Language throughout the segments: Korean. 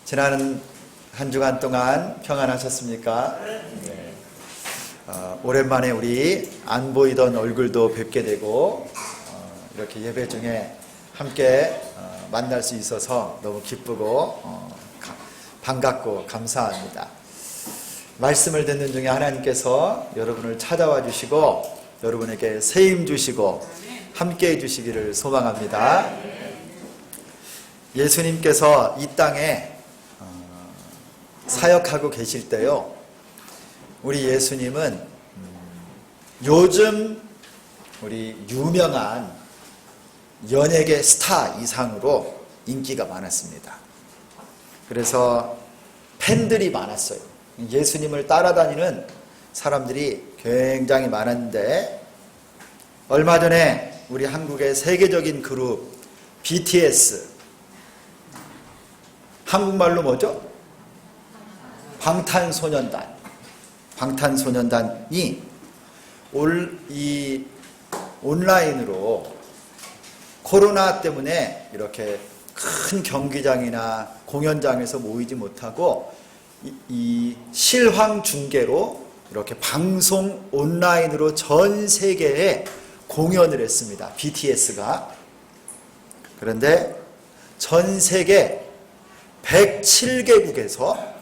지난 한 주간 동안 평안하셨습니까? 네. 오랜만에 우리 안 보이던 얼굴도 뵙게 되고 이렇게 예배 중에 함께 만날 수 있어서 너무 기쁘고 반갑고 감사합니다. 말씀을 듣는 중에 하나님께서 여러분을 찾아와 주시고 여러분에게 세임 주시고 함께 해 주시기를 소망합니다. 예수님께서 이 땅에 사역하고 계실 때요, 우리 예수님은 요즘 우리 유명한 연예계 스타 이상으로 인기가 많았습니다. 그래서 팬들이 많았어요. 예수님을 따라다니는 사람들이 굉장히 많았는데, 얼마 전에 우리 한국의 세계적인 그룹 BTS, 한국말로 뭐죠? 방탄소년단이 이 온라인으로 코로나 때문에 이렇게 큰 경기장이나 공연장에서 모이지 못하고 이 실황 중계로 이렇게 방송 온라인으로 전 세계에 공연을 했습니다. BTS가. 그런데 전 세계 107개국에서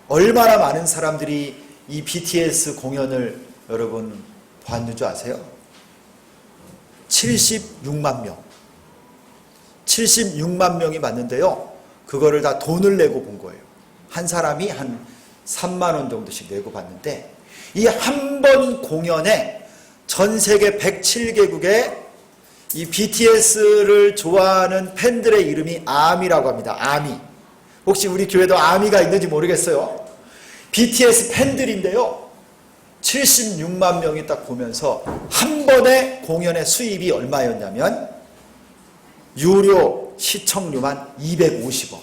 얼마나 많은 사람들이 이 BTS 공연을 여러분 봤는 줄 아세요? 76만 명. 76만 명이 봤는데요, 그거를 다 돈을 내고 본 거예요. 한 사람이 한 3만 원 정도씩 내고 봤는데, 이 한 번 공연에 전 세계 107개국에 이 BTS를 좋아하는 팬들의 이름이 아미라고 합니다. 아미. 혹시 우리 교회도 아미가 있는지 모르겠어요. BTS 팬들인데요, 76만 명이 딱 보면서 한 번의 공연의 수입이 얼마였냐면 유료 시청료만 250억.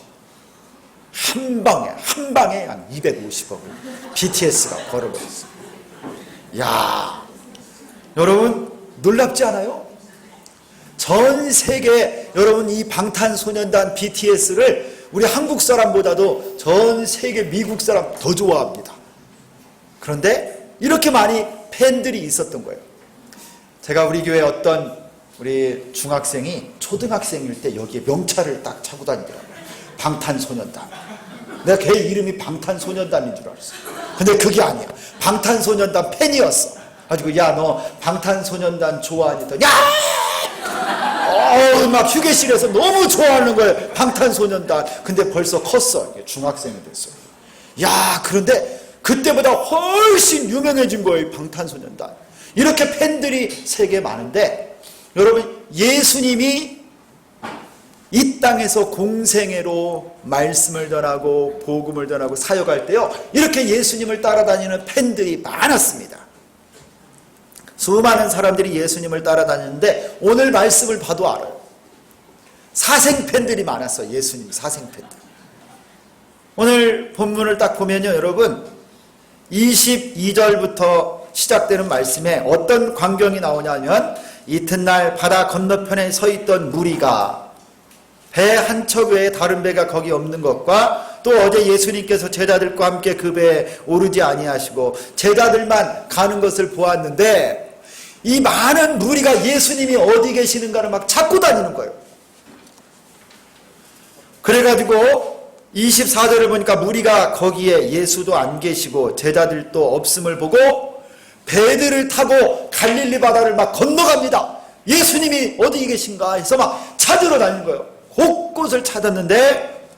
한 방에 한 250억을 BTS가 벌어버렸어요. 야, 여러분 놀랍지 않아요? 전 세계 여러분 이 방탄소년단 BTS를 우리 한국 사람보다도 전 세계 미국 사람 더 좋아합니다. 그런데 이렇게 많이 팬들이 있었던 거예요. 제가 우리 교회 어떤 우리 중학생이 초등학생일 때 여기에 명찰을 딱 차고 다니더라고요. 방탄소년단. 내가 걔 이름이 방탄소년단인 줄 알았어. 근데 그게 아니야. 방탄소년단 팬이었어. 가지고 야, 너 방탄소년단 좋아하니? 야! 막 휴게실에서 너무 좋아하는 거예요. 방탄소년단. 근데 벌써 컸어. 중학생이 됐어. 야, 그런데 그때보다 훨씬 유명해진 거예요. 방탄소년단. 이렇게 팬들이 세계에 많은데, 여러분 예수님이 이 땅에서 공생애로 말씀을 전하고 복음을 전하고 사역할 때요, 이렇게 예수님을 따라다니는 팬들이 많았습니다. 수많은 사람들이 예수님을 따라다니는데 오늘 말씀을 봐도 알아요. 사생팬들이 많았어요. 예수님 사생팬들. 오늘 본문을 딱 보면요, 여러분 22절부터 시작되는 말씀에 어떤 광경이 나오냐면, 이튿날 바다 건너편에 서 있던 무리가 배 한 척 외에 다른 배가 거기 없는 것과, 또 어제 예수님께서 제자들과 함께 그 배에 오르지 아니하시고 제자들만 가는 것을 보았는데, 이 많은 무리가 예수님이 어디 계시는가를 막 찾고 다니는 거예요. 그래가지고 24절을 보니까 무리가 거기에 예수도 안 계시고 제자들도 없음을 보고 배들을 타고 갈릴리 바다를 막 건너갑니다. 예수님이 어디 계신가 해서 막 찾으러 다니는 거예요. 곳곳을 찾았는데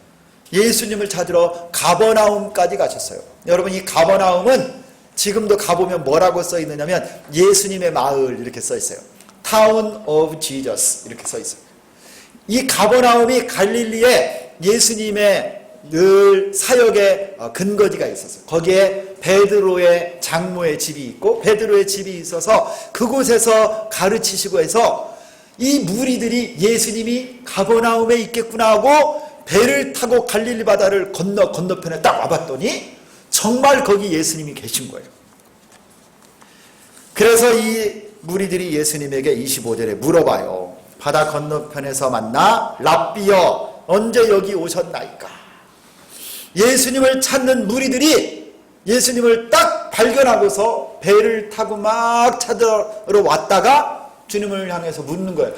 예수님을 찾으러 가버나움까지 가셨어요. 여러분 이 가버나움은 지금도 가보면 뭐라고 써 있느냐면 예수님의 마을 이렇게 써 있어요. Town of Jesus 이렇게 써 있어요. 이 가버나움이 갈릴리에 예수님의 늘 사역의 근거지가 있었어요. 거기에 베드로의 장모의 집이 있고, 베드로의 집이 있어서 그곳에서 가르치시고 해서 이 무리들이 예수님이 가버나움에 있겠구나 하고 배를 타고 갈릴리 바다를 건너편에 딱 와봤더니 정말 거기 예수님이 계신 거예요. 그래서 이 무리들이 예수님에게 25절에 물어봐요. 바다 건너편에서 만나 랍비여 언제 여기 오셨나이까? 예수님을 찾는 무리들이 예수님을 딱 발견하고서 배를 타고 막 찾으러 왔다가 주님을 향해서 묻는 거예요.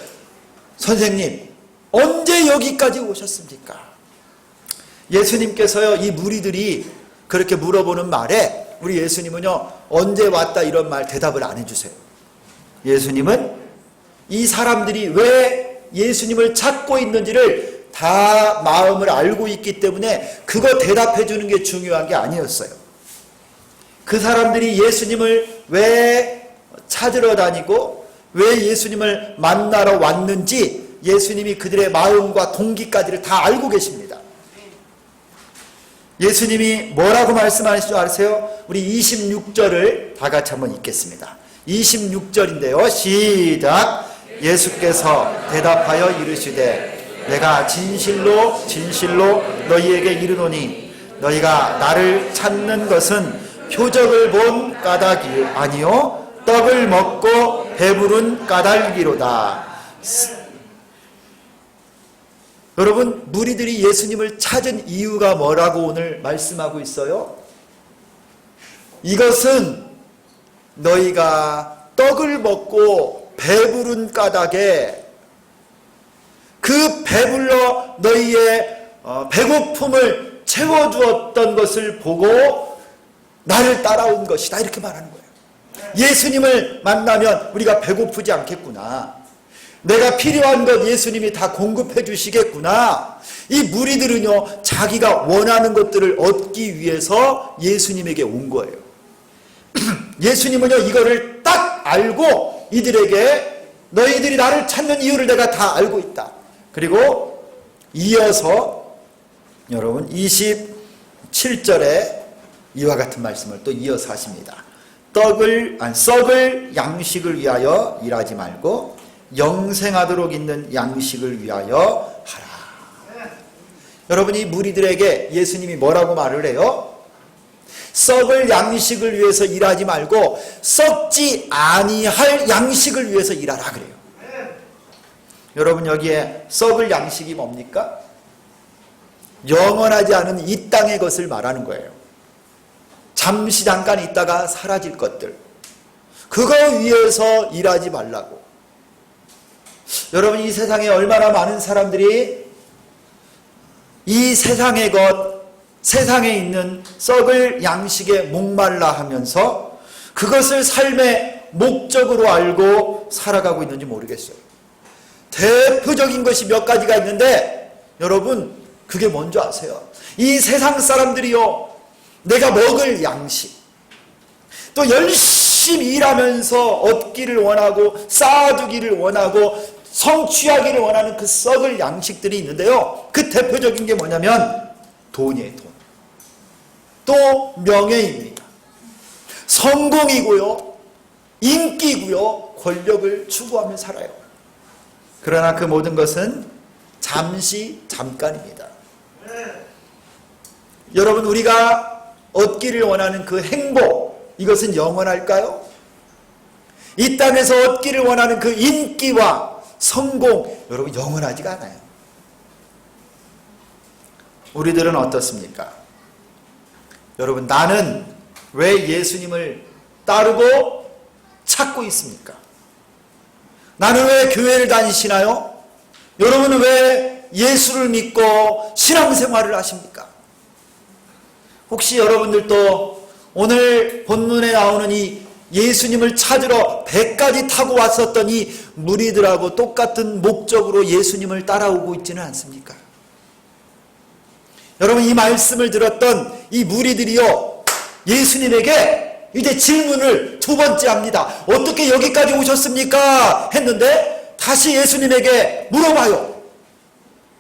선생님, 언제 여기까지 오셨습니까? 예수님께서요, 이 무리들이 그렇게 물어보는 말에 우리 예수님은요, 언제 왔다 이런 말 대답을 안 해주세요. 예수님은 이 사람들이 왜 예수님을 찾고 있는지를 다 마음을 알고 있기 때문에 그거 대답해 주는 게 중요한 게 아니었어요. 그 사람들이 예수님을 왜 찾으러 다니고 왜 예수님을 만나러 왔는지 예수님이 그들의 마음과 동기까지를 다 알고 계십니다. 예수님이 뭐라고 말씀하시는 줄 아세요? 우리 26절을 다 같이 한번 읽겠습니다. 26절인데요. 시작. 예수께서 대답하여 이르시되 내가 진실로 진실로 너희에게 이르노니 너희가 나를 찾는 것은 표적을 본 까닭이 아니요 떡을 먹고 배부른 까닭이로다. 여러분, 무리들이 예수님을 찾은 이유가 뭐라고 오늘 말씀하고 있어요? 이것은 너희가 떡을 먹고 배부른 까닭에 그 배불러 너희의 배고픔을 채워주었던 것을 보고 나를 따라온 것이다, 이렇게 말하는 거예요. 예수님을 만나면 우리가 배고프지 않겠구나. 내가 필요한 것 예수님이 다 공급해 주시겠구나. 이 무리들은요, 자기가 원하는 것들을 얻기 위해서 예수님에게 온 거예요. 예수님은요, 이거를 딱 알고 이들에게 너희들이 나를 찾는 이유를 내가 다 알고 있다. 그리고 이어서 여러분 27절에 이와 같은 말씀을 또 이어서 하십니다. 썩을 양식을 위하여 일하지 말고 영생하도록 있는 양식을 위하여 하라. 여러분, 이 무리들에게 예수님이 뭐라고 말을 해요? 썩을 양식을 위해서 일하지 말고 썩지 아니할 양식을 위해서 일하라 그래요. 여러분, 여기에 썩을 양식이 뭡니까? 영원하지 않은 이 땅의 것을 말하는 거예요. 잠시 잠깐 있다가 사라질 것들, 그거 위해서 일하지 말라고. 여러분, 이 세상에 얼마나 많은 사람들이 이 세상의 것, 세상에 있는 썩을 양식에 목말라 하면서 그것을 삶의 목적으로 알고 살아가고 있는지 모르겠어요. 대표적인 것이 몇 가지가 있는데 여러분, 그게 뭔지 아세요? 이 세상 사람들이요, 내가 먹을 양식, 또 열심히 일하면서 얻기를 원하고 쌓아두기를 원하고 성취하기를 원하는 그 썩을 양식들이 있는데요, 그 대표적인 게 뭐냐면 돈이에요. 돈. 또 명예입니다. 성공이고요, 인기고요, 권력을 추구하며 살아요. 그러나 그 모든 것은 잠시 잠깐입니다. 여러분, 우리가 얻기를 원하는 그 행복, 이것은 영원할까요? 이 땅에서 얻기를 원하는 그 인기와 성공, 여러분, 영원하지가 않아요. 우리들은 어떻습니까? 여러분, 나는 왜 예수님을 따르고 찾고 있습니까? 나는 왜 교회를 다니시나요? 여러분은 왜 예수를 믿고 신앙생활을 하십니까? 혹시 여러분들도 오늘 본문에 나오는 이 예수님을 찾으러 배까지 타고 왔었던 이 무리들하고 똑같은 목적으로 예수님을 따라오고 있지는 않습니까? 여러분, 이 말씀을 들었던 이 무리들이요, 예수님에게 이제 질문을 두 번째 합니다. 어떻게 여기까지 오셨습니까? 했는데 다시 예수님에게 물어봐요.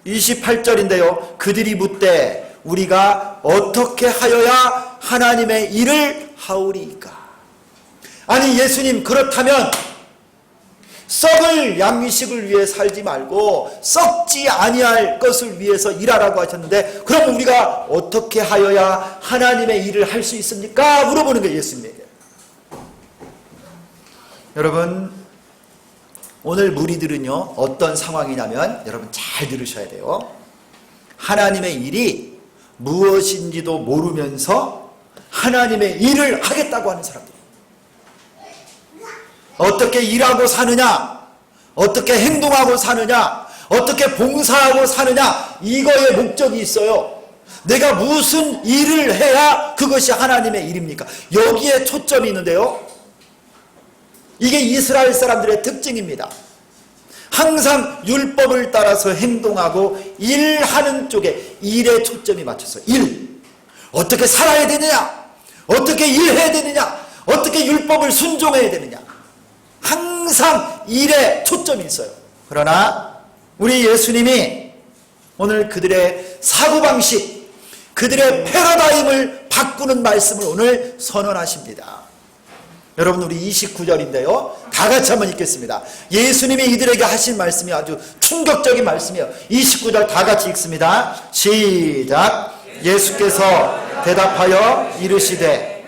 28절인데요. 그들이 묻되 우리가 어떻게 하여야 하나님의 일을 하오리이까? 아니, 예수님, 그렇다면 썩을 양식을 위해 살지 말고 썩지 아니할 것을 위해서 일하라고 하셨는데, 그럼 우리가 어떻게 하여야 하나님의 일을 할 수 있습니까? 물어보는 거예요, 예수님에게. 여러분, 오늘 무리들은요, 어떤 상황이냐면, 여러분 잘 들으셔야 돼요. 하나님의 일이 무엇인지도 모르면서 하나님의 일을 하겠다고 하는 사람들. 어떻게 일하고 사느냐, 어떻게 행동하고 사느냐, 어떻게 봉사하고 사느냐, 이거에 목적이 있어요. 내가 무슨 일을 해야 그것이 하나님의 일입니까? 여기에 초점이 있는데요. 이게 이스라엘 사람들의 특징입니다. 항상 율법을 따라서 행동하고 일하는 쪽에 일에 초점이 맞춰서 일. 어떻게 살아야 되느냐? 어떻게 일해야 되느냐? 어떻게 율법을 순종해야 되느냐? 항상 일에 초점이 있어요. 그러나 우리 예수님이 오늘 그들의 사고방식, 그들의 패러다임을 바꾸는 말씀을 오늘 선언하십니다. 여러분, 우리 29절인데요. 다 같이 한번 읽겠습니다. 예수님이 이들에게 하신 말씀이 아주 충격적인 말씀이에요. 29절 다 같이 읽습니다. 시작. 예수께서 대답하여 이르시되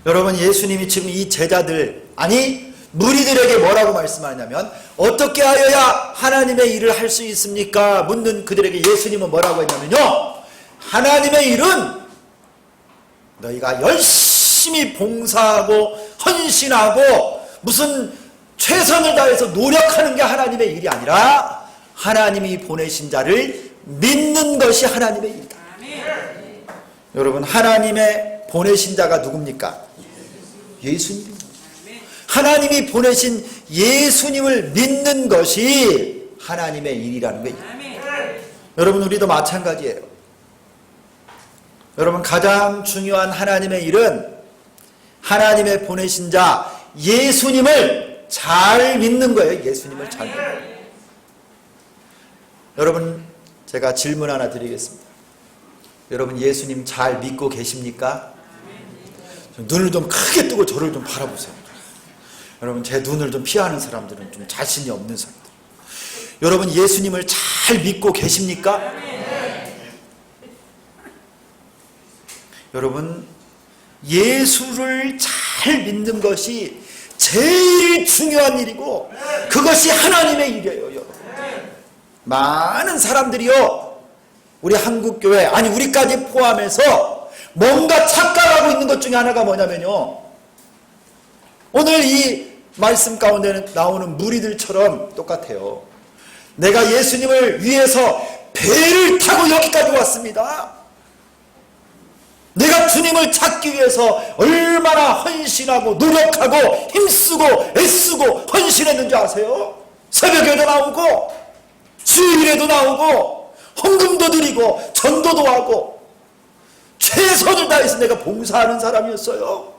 여러분, 예수님이 지금 이 제자들, 아니 무리들에게 뭐라고 말씀하냐면 어떻게 하여야 하나님의 일을 할 수 있습니까? 묻는 그들에게 예수님은 뭐라고 했냐면요, 하나님의 일은 너희가 열심히 봉사하고 헌신하고 무슨 최선을 다해서 노력하는 게 하나님의 일이 아니라 하나님이 보내신 자를 믿는 것이 하나님의 일이다. 여러분, 하나님의 보내신 자가 누굽니까? 예수님입니다. 하나님이 보내신 예수님을 믿는 것이 하나님의 일이라는 거예요. 여러분, 우리도 마찬가지예요. 여러분, 가장 중요한 하나님의 일은 하나님의 보내신 자 예수님을 잘 믿는 거예요. 예수님을 잘 믿는 거예요. 여러분, 제가 질문 하나 드리겠습니다. 여러분, 예수님 잘 믿고 계십니까? 눈을 좀 크게 뜨고 저를 좀 바라보세요. 여러분, 제 눈을 좀 피하는 사람들은 좀 자신이 없는 사람들. 여러분, 예수님을 잘 믿고 계십니까? 여러분, 예수를 잘 믿는 것이 제일 중요한 일이고 그것이 하나님의 일이에요. 여러분, 많은 사람들이요, 우리 한국교회, 아니 우리까지 포함해서 뭔가 착각하고 있는 것 중에 하나가 뭐냐면요, 오늘 이 말씀 가운데 나오는 무리들처럼 똑같아요. 내가 예수님을 위해서 배를 타고 여기까지 왔습니다. 내가 주님을 찾기 위해서 얼마나 헌신하고 노력하고 힘쓰고 애쓰고 헌신했는지 아세요? 새벽에도 나오고 수요일에도 나오고 헌금도 드리고 전도도 하고 최선을 다해서 내가 봉사하는 사람이었어요.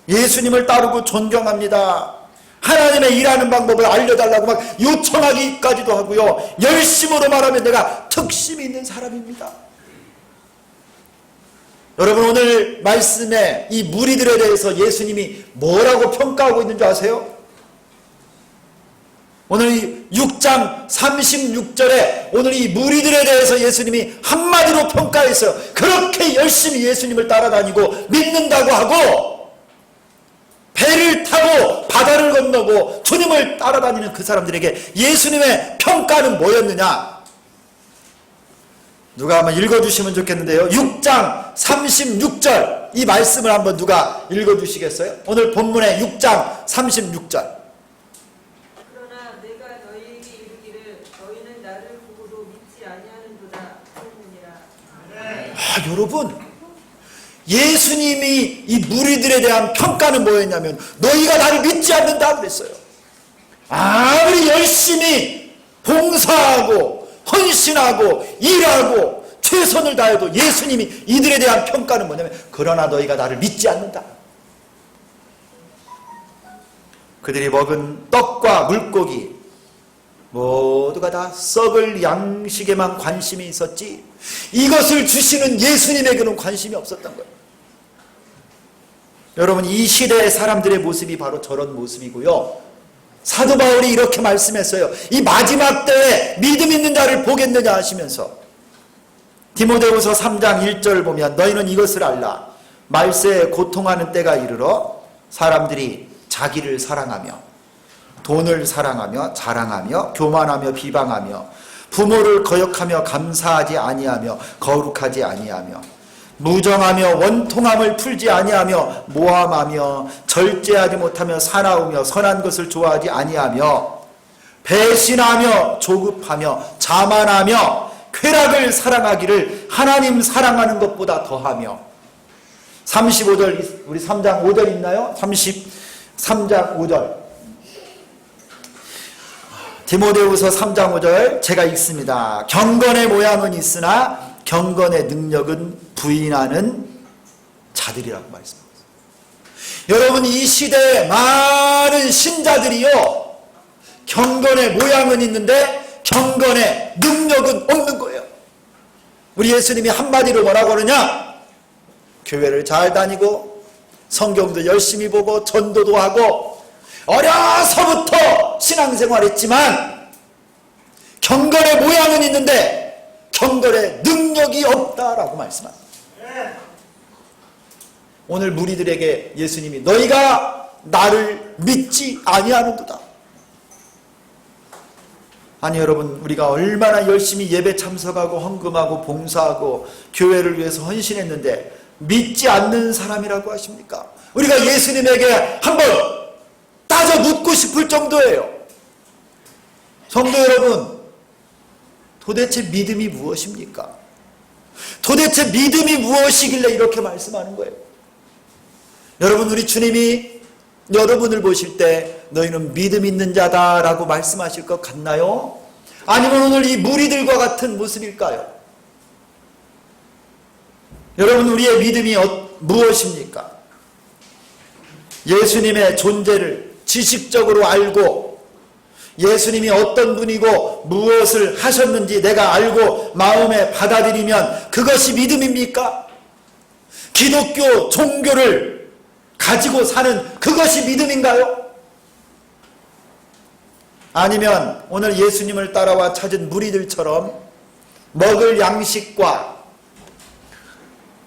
예수님을 따르고 존경합니다. 하나님의 일하는 방법을 알려달라고 막 요청하기까지도 하고요, 열심으로 말하면 내가 특심이 있는 사람입니다. 여러분, 오늘 말씀에 이 무리들에 대해서 예수님이 뭐라고 평가하고 있는 줄 아세요? 오늘 6장 36절에 오늘 이 무리들에 대해서 예수님이 한마디로 평가했어요. 그렇게 열심히 예수님을 따라다니고 믿는다고 하고 배를 타고 바다를 건너고 주님을 따라다니는 그 사람들에게 예수님의 평가는 뭐였느냐? 누가 한번 읽어주시면 좋겠는데요. 6장 36절 이 말씀을 한번 누가 읽어주시겠어요? 오늘 본문의 6장 36절. 그러나 내가 너희에게 이르기를 너희는 나를 보고도 믿지 아니하는도다 하느니라. 여러분, 예수님이 이 무리들에 대한 평가는 뭐였냐면 너희가 나를 믿지 않는다 그랬어요. 아무리 열심히 봉사하고 헌신하고 일하고 최선을 다해도 예수님이 이들에 대한 평가는 뭐냐면 그러나 너희가 나를 믿지 않는다. 그들이 먹은 떡과 물고기 모두가 다 썩을 양식에만 관심이 있었지 이것을 주시는 예수님에게는 관심이 없었던 거예요. 여러분, 이 시대의 사람들의 모습이 바로 저런 모습이고요, 사도 바울이 이렇게 말씀했어요. 이 마지막 때에 믿음 있는 자를 보겠느냐 하시면서 디모데후서 3장 1절 보면 너희는 이것을 알라. 말세에 고통하는 때가 이르러 사람들이 자기를 사랑하며 돈을 사랑하며 자랑하며 교만하며 비방하며 부모를 거역하며 감사하지 아니하며 거룩하지 아니하며 무정하며 원통함을 풀지 아니하며 모함하며 절제하지 못하며 사나우며 선한 것을 좋아하지 아니하며 배신하며 조급하며 자만하며 쾌락을 사랑하기를 하나님 사랑하는 것보다 더하며 35절 우리 3장 5절 있나요? 33장 5절 디모데후서 3장 5절 제가 읽습니다. 경건의 모양은 있으나 경건의 능력은 부인하는 자들이라고 말씀합니다. 여러분 이 시대에 많은 신자들이요 경건의 모양은 있는데 경건의 능력은 없는 거예요. 우리 예수님이 한마디로 뭐라고 그러냐? 교회를 잘 다니고 성경도 열심히 보고 전도도 하고 어려서부터 신앙생활했지만 경건의 모양은 있는데 경건의 능력이 없다라고 말씀합니다. 오늘 무리들에게 예수님이 너희가 나를 믿지 아니하는도다. 아니 여러분 우리가 얼마나 열심히 예배 참석하고 헌금하고 봉사하고 교회를 위해서 헌신했는데 믿지 않는 사람이라고 하십니까? 우리가 예수님에게 한번 따져 묻고 싶을 정도예요. 성도 여러분 도대체 믿음이 무엇입니까? 도대체 믿음이 무엇이길래 이렇게 말씀하는 거예요? 여러분 우리 주님이 여러분을 보실 때 너희는 믿음 있는 자다라고 말씀하실 것 같나요? 아니면 오늘 이 무리들과 같은 모습일까요? 여러분 우리의 믿음이 무엇입니까? 예수님의 존재를 지식적으로 알고 예수님이 어떤 분이고 무엇을 하셨는지 내가 알고 마음에 받아들이면 그것이 믿음입니까? 기독교 종교를 가지고 사는 그것이 믿음인가요? 아니면 오늘 예수님을 따라와 찾은 무리들처럼 먹을 양식과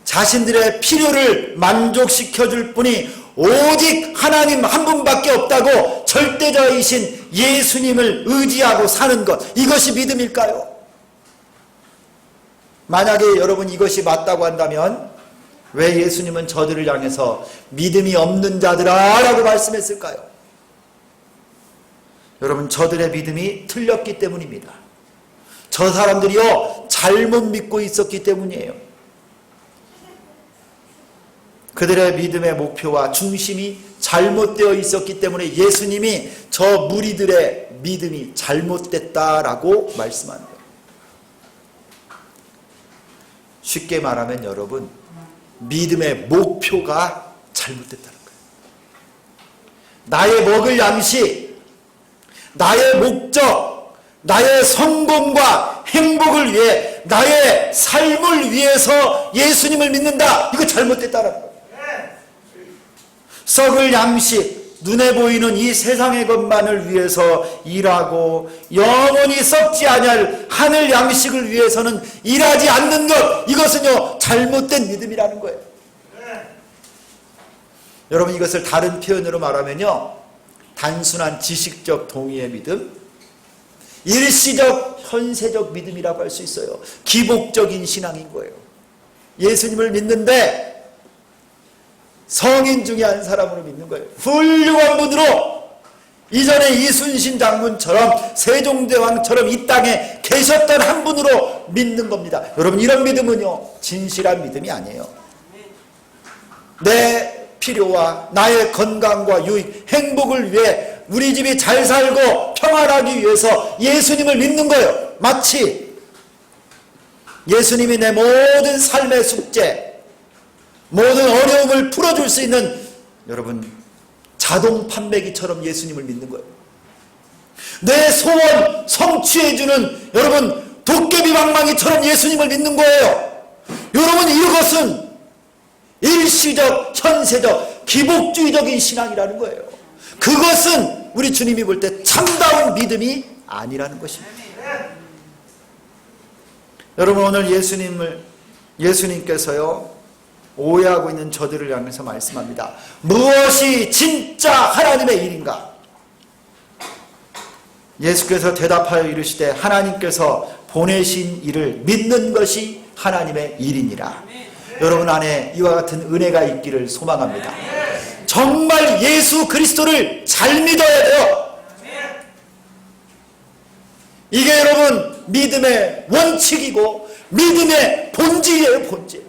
자신들의 필요를 만족시켜줄 뿐이 오직 하나님 한 분밖에 없다고 절대자이신 예수님을 의지하고 사는 것, 이것이 믿음일까요? 만약에 여러분 이것이 맞다고 한다면 왜 예수님은 저들을 향해서 믿음이 없는 자들아 라고 말씀했을까요? 여러분 저들의 믿음이 틀렸기 때문입니다. 저 사람들이요 잘못 믿고 있었기 때문이에요. 그들의 믿음의 목표와 중심이 잘못되어 있었기 때문에 예수님이 저 무리들의 믿음이 잘못됐다라고 말씀하는 거예요. 쉽게 말하면 여러분 믿음의 목표가 잘못됐다는 거예요. 나의 먹을 양식, 나의 목적, 나의 성공과 행복을 위해 나의 삶을 위해서 예수님을 믿는다. 이거 잘못됐다는 거예요. 썩을 양식, 눈에 보이는 이 세상의 것만을 위해서 일하고 영원히 썩지 아니할 하늘 양식을 위해서는 일하지 않는 것, 이것은요 잘못된 믿음이라는 거예요. 여러분 이것을 다른 표현으로 말하면요 단순한 지식적 동의의 믿음, 일시적 현세적 믿음이라고 할 수 있어요. 기복적인 신앙인 거예요. 예수님을 믿는데 성인 중에 한 사람으로 믿는 거예요. 훌륭한 분으로 이전에 이순신 장군처럼 세종대왕처럼 이 땅에 계셨던 한 분으로 믿는 겁니다. 여러분 이런 믿음은요 진실한 믿음이 아니에요. 내 필요와 나의 건강과 유익, 행복을 위해 우리 집이 잘 살고 평안하기 위해서 예수님을 믿는 거예요. 마치 예수님이 내 모든 삶의 숙제, 모든 어려움을 풀어줄 수 있는 여러분 자동 판매기처럼 예수님을 믿는 거예요. 내 소원 성취해주는 여러분 도깨비 방망이처럼 예수님을 믿는 거예요. 여러분 이것은 일시적 현세적 기복주의적인 신앙이라는 거예요. 그것은 우리 주님이 볼 때 참다운 믿음이 아니라는 것입니다. 여러분 오늘 예수님께서요 오해하고 있는 저들을 향해서 말씀합니다. 무엇이 진짜 하나님의 일인가? 예수께서 대답하여 이르시되 하나님께서 보내신 이를 믿는 것이 하나님의 일이니라. 여러분 안에 이와 같은 은혜가 있기를 소망합니다. 정말 예수 그리스도를 잘 믿어야 돼요. 이게 여러분 믿음의 원칙이고 믿음의 본질이에요. 본질.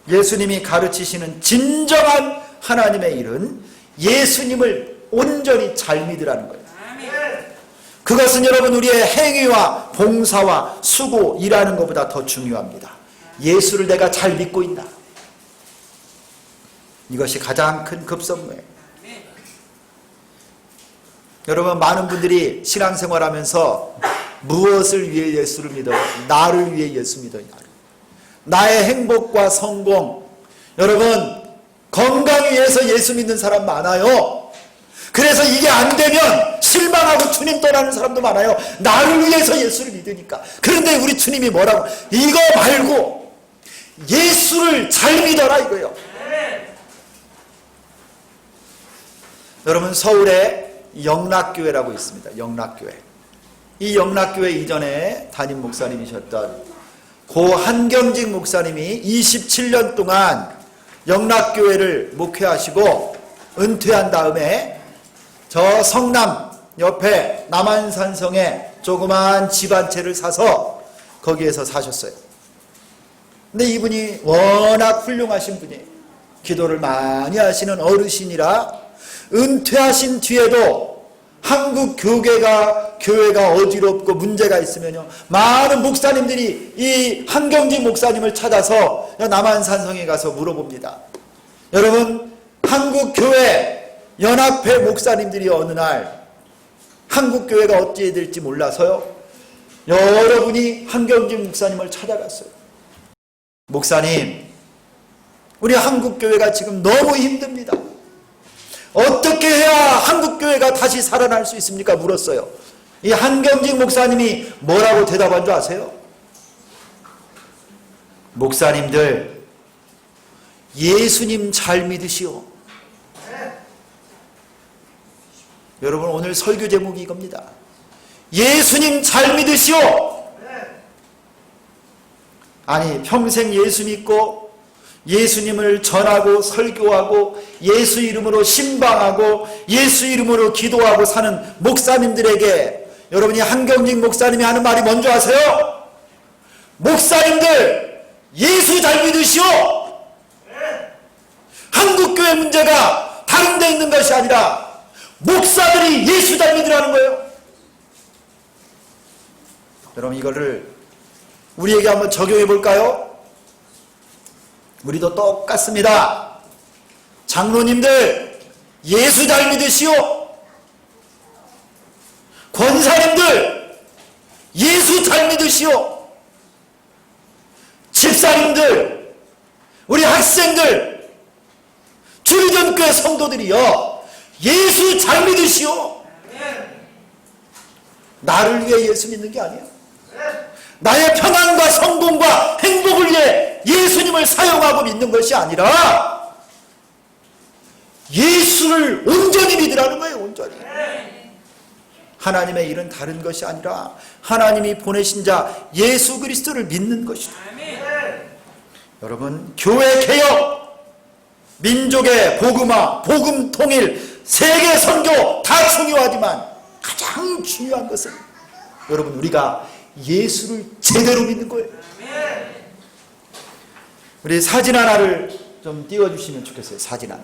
예수님이 가르치시는 진정한 하나님의 일은 예수님을 온전히 잘 믿으라는 거예요. 그것은 여러분 우리의 행위와 봉사와 수고 일하는 것보다 더 중요합니다. 예수를 내가 잘 믿고 있나? 이것이 가장 큰 급선무예요. 여러분 많은 분들이 신앙생활하면서 무엇을 위해 예수를 믿어요? 나를 위해 예수 믿어요. 나의 행복과 성공. 여러분 건강 위해서 예수 믿는 사람 많아요. 그래서 이게 안 되면 실망하고 주님 떠나는 사람도 많아요. 나를 위해서 예수를 믿으니까. 그런데 우리 주님이 뭐라고? 이거 말고 예수를 잘 믿어라 이거예요. 여러분 서울에 영락교회라고 있습니다. 영락교회. 이 영락교회 이전에 담임 목사님이셨던 고 한경직 목사님이 27년 동안 영락교회를 목회하시고 은퇴한 다음에 저 성남 옆에 남한산성에 조그만 집 한 채를 사서 거기에서 사셨어요. 근데 이분이 워낙 훌륭하신 분이에요. 기도를 많이 하시는 어르신이라 은퇴하신 뒤에도 한국 교회가 어지럽고 문제가 있으면요 많은 목사님들이 이 한경직 목사님을 찾아서 남한산성에 가서 물어봅니다. 여러분 한국 교회 연합회 목사님들이 어느 날 한국 교회가 어찌해야 될지 몰라서요 여러분이 한경직 목사님을 찾아갔어요. 목사님, 우리 한국 교회가 지금 너무 힘듭니다. 어떻게 해야 한국 교회가 다시 살아날 수 있습니까? 물었어요. 이 한경직 목사님이 뭐라고 대답한 줄 아세요? 목사님들 예수님 잘 믿으시오. 여러분 오늘 설교 제목이 이겁니다. 예수님 잘 믿으시오. 아니 평생 예수 믿고 예수님을 전하고 설교하고 예수 이름으로 신방하고 예수 이름으로 기도하고 사는 목사님들에게 여러분이 한경직 목사님이 하는 말이 뭔지 아세요? 목사님들 예수 잘 믿으시오. 한국교회 문제가 다른 데 있는 것이 아니라 목사들이 예수 잘 믿으라는 거예요. 여러분 이거를 우리에게 한번 적용해 볼까요? 우리도 똑같습니다. 장로님들 예수 잘 믿으시오. 권사님들 예수 잘 믿으시오. 집사님들 우리 학생들 주류전교회 성도들이요 예수 잘 믿으시오. 나를 위해 예수 믿는 게 아니에요. 나의 평안과 성공과 행복을 위해 예수님을 사용하고 믿는 것이 아니라 예수를 온전히 믿으라는 거예요. 온전히. 하나님의 일은 다른 것이 아니라 하나님이 보내신 자 예수 그리스도를 믿는 것이다. 여러분 교회 개혁, 민족의 복음화, 복음 통일, 세계 선교 다 중요하지만 가장 중요한 것은 여러분 우리가 예수를 제대로 믿는 거예요. 우리 사진 하나를 좀 띄워주시면 좋겠어요. 사진 하나.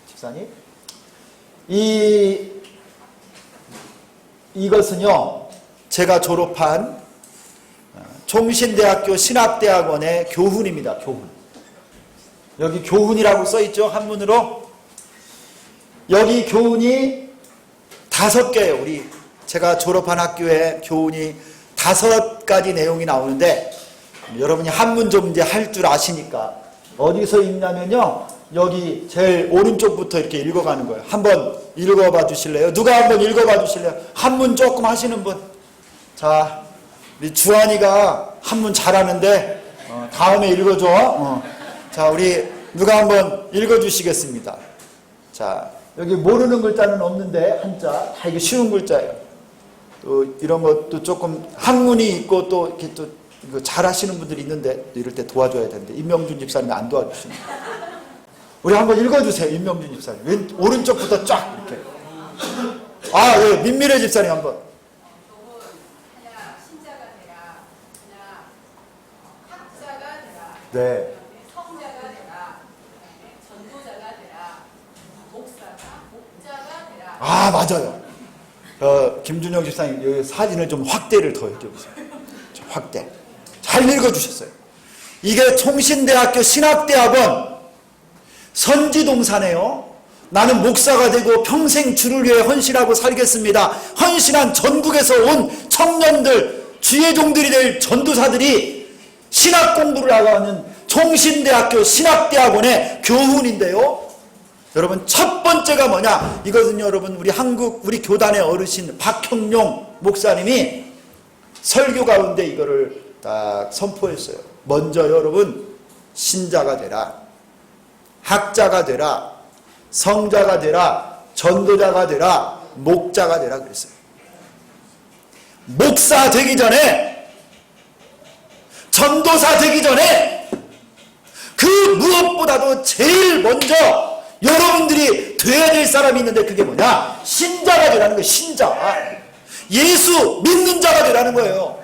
집사님. 이것은요 제가 졸업한 종신대학교 신학대학원의 교훈입니다. 교훈. 여기 교훈이라고 써있죠. 한문으로. 여기 교훈이 5개예요. 우리 제가 졸업한 학교에 교훈이 5가지 내용이 나오는데 여러분이 한문 좀 이제 할 줄 아시니까 어디서 읽냐면요 여기 제일 오른쪽부터 이렇게 읽어가는 거예요. 한번 읽어봐 주실래요? 누가 한번 읽어봐 주실래요? 한문 조금 하시는 분. 자 우리 주한이가 한문 잘하는데 다음에 읽어줘. 자 우리 누가 한번 읽어주시겠습니다. 자 여기 모르는 글자는 없는데 한자 다 이게 쉬운 글자예요. 또 이런 것도 조금 학문이 있고 또 이렇게 또 이거 잘하시는 분들이 있는데 이럴 때 도와줘야 되는데 임명준 집사님이 안 도와주십니다. 우리 한번 읽어주세요. 임명준 집사님 오른쪽부터 쫙 이렇게. 예, 민미래 집사님 한번. 하나 신자가 되라. 하나 학자가 되라. 네. 성자가 되라. 전도자가 되라. 목자가 되라. 맞아요. 김준영 집사님 여기 사진을 좀 확대를 더 해줘보세요. 좀 확대. 잘 읽어주셨어요. 이게 총신대학교 신학대학원 선지동사네요. 나는 목사가 되고 평생 주를 위해 헌신하고 살겠습니다. 헌신한 전국에서 온 청년들, 주의 종들이 될 전도사들이 신학 공부를 하고 하는 총신대학교 신학대학원의 교훈인데요. 여러분 첫 번째가 뭐냐? 이것은 여러분 우리 교단의 어르신 박형룡 목사님이 설교 가운데 이거를 딱 선포했어요. 먼저 여러분 신자가 되라. 학자가 되라. 성자가 되라. 전도자가 되라. 목자가 되라 그랬어요. 목사 되기 전에, 전도사 되기 전에 그 무엇보다도 제일 먼저 여러분들이 돼야 될 사람이 있는데 그게 뭐냐? 신자가 되라는 거예요. 신자. 예수 믿는 자가 되라는 거예요.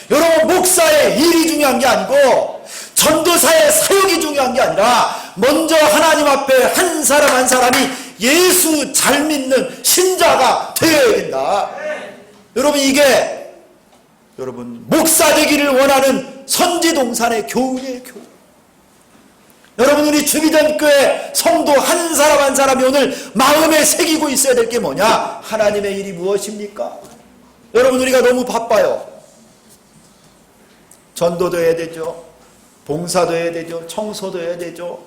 여러분 목사의 일이 중요한 게 아니고 전도사의 사역이 중요한 게 아니라 먼저 하나님 앞에 한 사람 한 사람이 예수 잘 믿는 신자가 되어야 된다. 여러분 이게 여러분 목사 되기를 원하는 선지동산의 교훈이에요. 교훈. 여러분 우리 주기전교회 성도 한 사람 한 사람이 오늘 마음에 새기고 있어야 될 게 뭐냐? 하나님의 일이 무엇입니까? 여러분 우리가 너무 바빠요. 전도도 해야 되죠. 봉사도 해야 되죠. 청소도 해야 되죠.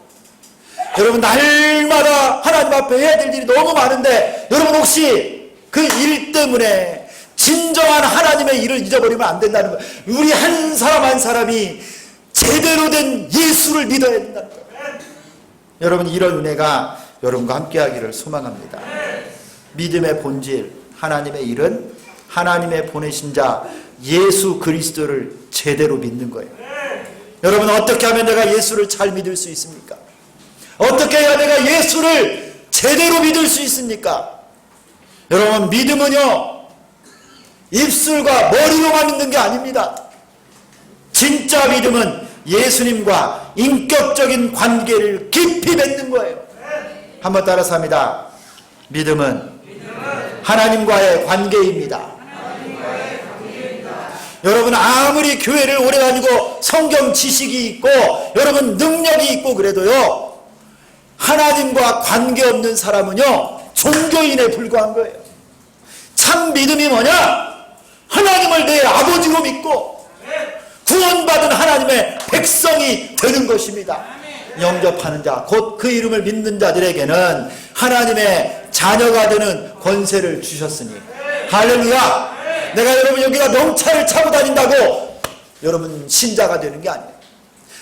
여러분 날마다 하나님 앞에 해야 될 일이 너무 많은데 여러분 혹시 그 일 때문에 진정한 하나님의 일을 잊어버리면 안 된다는 거예요. 우리 한 사람 한 사람이 제대로 된 예수를 믿어야 된다는 거예요. 여러분 이런 은혜가 여러분과 함께하기를 소망합니다. 믿음의 본질 하나님의 일은 하나님의 보내신 자 예수 그리스도를 제대로 믿는 거예요. 여러분 어떻게 하면 내가 예수를 잘 믿을 수 있습니까? 어떻게 해야 내가 예수를 제대로 믿을 수 있습니까? 여러분 믿음은요 입술과 머리로만 믿는 게 아닙니다. 진짜 믿음은 예수님과 인격적인 관계를 깊이 맺는 거예요. 한번 따라서 합니다. 믿음은 하나님과의 관계입니다. 여러분 아무리 교회를 오래 다니고 성경 지식이 있고 여러분 능력이 있고 그래도요 하나님과 관계없는 사람은요 종교인에 불과한 거예요. 참 믿음이 뭐냐? 하나님을 내 아버지로 믿고 구원받은 하나님의 백성이 되는 것입니다. 영접하는 자, 곧 그 이름을 믿는 자들에게는 하나님의 자녀가 되는 권세를 주셨으니 할렐루야. 내가 여러분 여기가 명찰을 차고 다닌다고 여러분 신자가 되는 게 아니에요.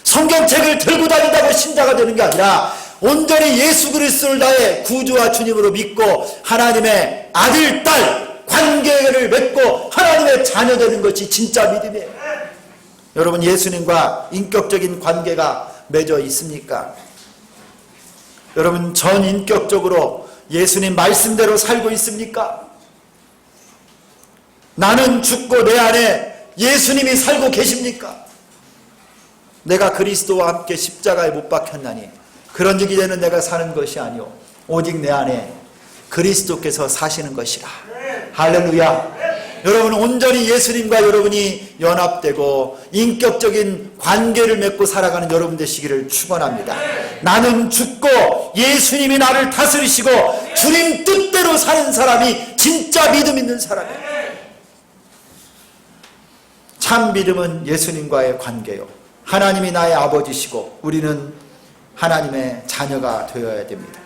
성경책을 들고 다닌다고 신자가 되는 게 아니라 온전히 예수 그리스도를 나의 구주와 주님으로 믿고 하나님의 아들, 딸 관계를 맺고 하나님의 자녀 되는 것이 진짜 믿음이에요. 여러분 예수님과 인격적인 관계가 맺어 있습니까? 여러분 전인격적으로 예수님 말씀대로 살고 있습니까? 나는 죽고 내 안에 예수님이 살고 계십니까? 내가 그리스도와 함께 십자가에 못 박혔나니 그런즉 이제는 내가 사는 것이 아니오 오직 내 안에 그리스도께서 사시는 것이라. 할렐루야. 여러분 온전히 예수님과 여러분이 연합되고 인격적인 관계를 맺고 살아가는 여러분 되시기를 축원합니다. 나는 죽고 예수님이 나를 다스리시고 주님 뜻대로 사는 사람이 진짜 믿음 있는 사람이에요. 참 믿음은 예수님과의 관계요. 하나님이 나의 아버지시고 우리는 하나님의 자녀가 되어야 됩니다.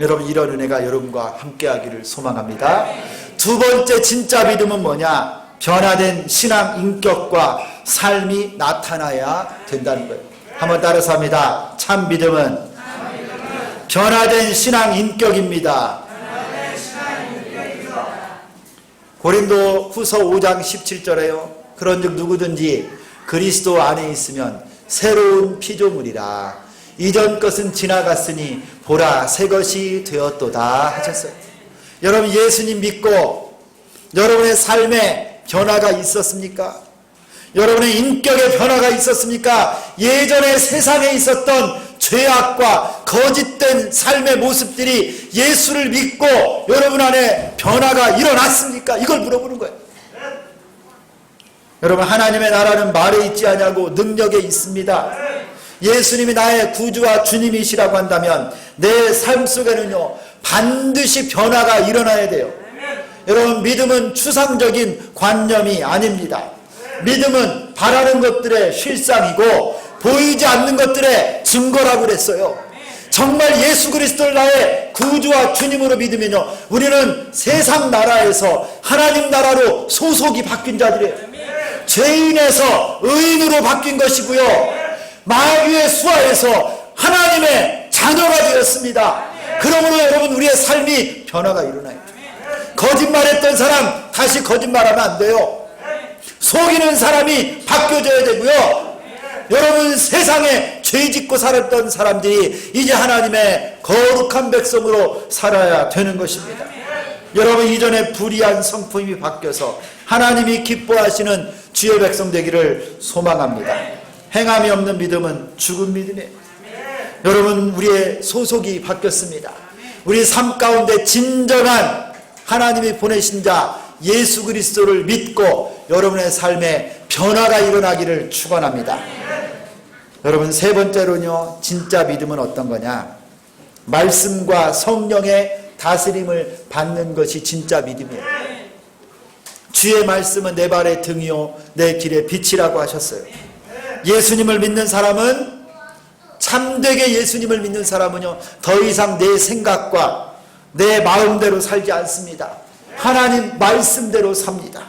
여러분 이런 은혜가 여러분과 함께하기를 소망합니다. 두 번째 진짜 믿음은 뭐냐? 변화된 신앙 인격과 삶이 나타나야 된다는 거예요. 한번 따라서 합니다. 참 믿음은 변화된 신앙 인격입니다. 고린도 후서 5장 17절에요. 그런즉 누구든지 그리스도 안에 있으면 새로운 피조물이라. 이전 것은 지나갔으니 보라 새 것이 되었도다 하셨어요. 여러분 예수님 믿고 여러분의 삶에 변화가 있었습니까? 여러분의 인격에 변화가 있었습니까? 예전에 세상에 있었던 죄악과 거짓된 삶의 모습들이 예수를 믿고 여러분 안에 변화가 일어났습니까? 이걸 물어보는 거예요. 여러분 하나님의 나라는 말에 있지 않냐고 능력에 있습니다. 예수님이 나의 구주와 주님이시라고 한다면 내 삶 속에는요 반드시 변화가 일어나야 돼요. 여러분 믿음은 추상적인 관념이 아닙니다. 믿음은 바라는 것들의 실상이고 보이지 않는 것들의 증거라고 그랬어요. 정말 예수 그리스도를 나의 구주와 주님으로 믿으면요 우리는 세상 나라에서 하나님 나라로 소속이 바뀐 자들이에요. 죄인에서 의인으로 바뀐 것이고요 마귀의 수하에서 하나님의 자녀가 되었습니다. 그러므로 여러분 우리의 삶이 변화가 일어나요. 거짓말했던 사람 다시 거짓말하면 안 돼요. 속이는 사람이 바뀌어져야 되고요. 여러분 세상에 죄짓고 살았던 사람들이 이제 하나님의 거룩한 백성으로 살아야 되는 것입니다. 여러분 이전에 불의한 성품이 바뀌어서 하나님이 기뻐하시는 주의 백성 되기를 소망합니다. 행함이 없는 믿음은 죽은 믿음이에요. 여러분 우리의 소속이 바뀌었습니다. 우리 삶 가운데 진정한 하나님이 보내신 자 예수 그리스도를 믿고 여러분의 삶에 변화가 일어나기를 축원합니다. 여러분 세 번째로는요 진짜 믿음은 어떤 거냐? 말씀과 성령의 다스림을 받는 것이 진짜 믿음이에요. 주의 말씀은 내 발의 등이요 내 길의 빛이라고 하셨어요. 예수님을 믿는 사람은 참되게 예수님을 믿는 사람은요 더 이상 내 생각과 내 마음대로 살지 않습니다. 하나님 말씀대로 삽니다.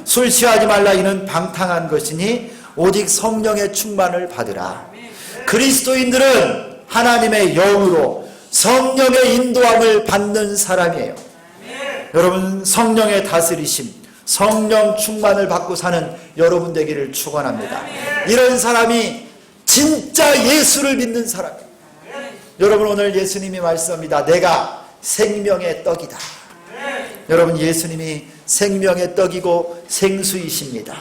술 취하지 말라 이는 방탕한 것이니 오직 성령의 충만을 받으라. 그리스도인들은 하나님의 영으로 성령의 인도함을 받는 사람이에요. 여러분 성령의 다스리심 성령 충만을 받고 사는 여러분 되기를 축원합니다. 이런 사람이 진짜 예수를 믿는 사람이에요. 여러분 오늘 예수님이 말씀합니다. 내가 생명의 떡이다. 여러분 예수님이 생명의 떡이고 생수이십니다.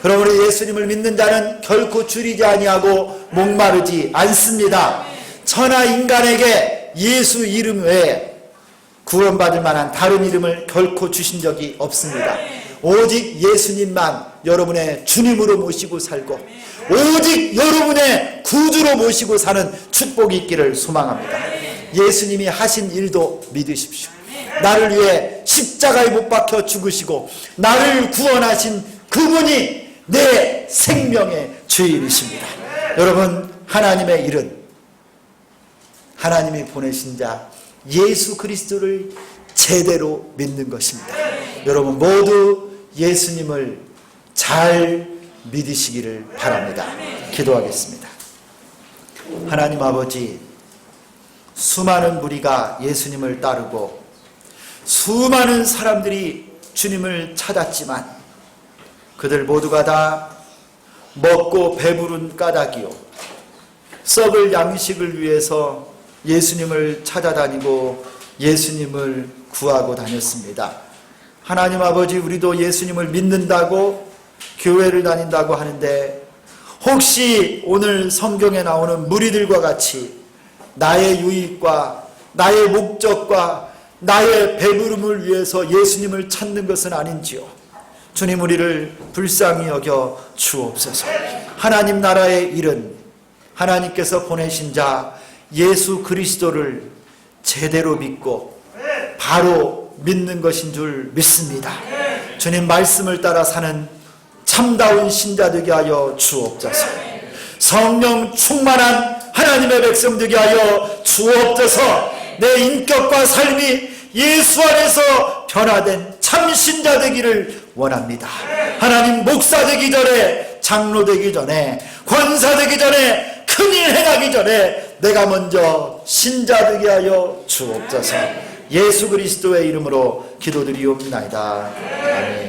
그러므로 예수님을 믿는 자는 결코 줄이지 아니하고 목마르지 않습니다. 천하 인간에게 예수 이름 외에 구원받을 만한 다른 이름을 결코 주신 적이 없습니다. 오직 예수님만 여러분의 주님으로 모시고 살고 오직 여러분의 구주로 모시고 사는 축복이 있기를 소망합니다. 예수님이 하신 일도 믿으십시오. 나를 위해 십자가에 못 박혀 죽으시고 나를 구원하신 그분이 내 생명의 주인이십니다. 여러분 하나님의 일은 하나님이 보내신 자 예수 그리스도를 제대로 믿는 것입니다. 여러분 모두 예수님을 잘 믿으시기를 바랍니다. 기도하겠습니다. 하나님 아버지 수많은 무리가 예수님을 따르고 수많은 사람들이 주님을 찾았지만 그들 모두가 다 먹고 배부른 까닭이요 썩을 양식을 위해서 예수님을 찾아다니고 예수님을 구하고 다녔습니다. 하나님 아버지 우리도 예수님을 믿는다고 교회를 다닌다고 하는데 혹시 오늘 성경에 나오는 무리들과 같이 나의 유익과 나의 목적과 나의 배부름을 위해서 예수님을 찾는 것은 아닌지요. 주님 우리를 불쌍히 여겨 주옵소서. 하나님 나라의 일은 하나님께서 보내신 자 예수 그리스도를 제대로 믿고 바로 믿는 것인 줄 믿습니다. 주님 말씀을 따라 사는 참다운 신자 되게 하여 주옵소서. 성령 충만한 하나님의 백성 되게 하여 주옵소서. 내 인격과 삶이 예수 안에서 변화된 참신자 되기를 원합니다. 하나님 목사 되기 전에 장로 되기 전에 권사 되기 전에 큰일 행하기 전에 내가 먼저 신자 되게 하여 주옵소서. 예수 그리스도의 이름으로 기도드리옵나이다. 아멘.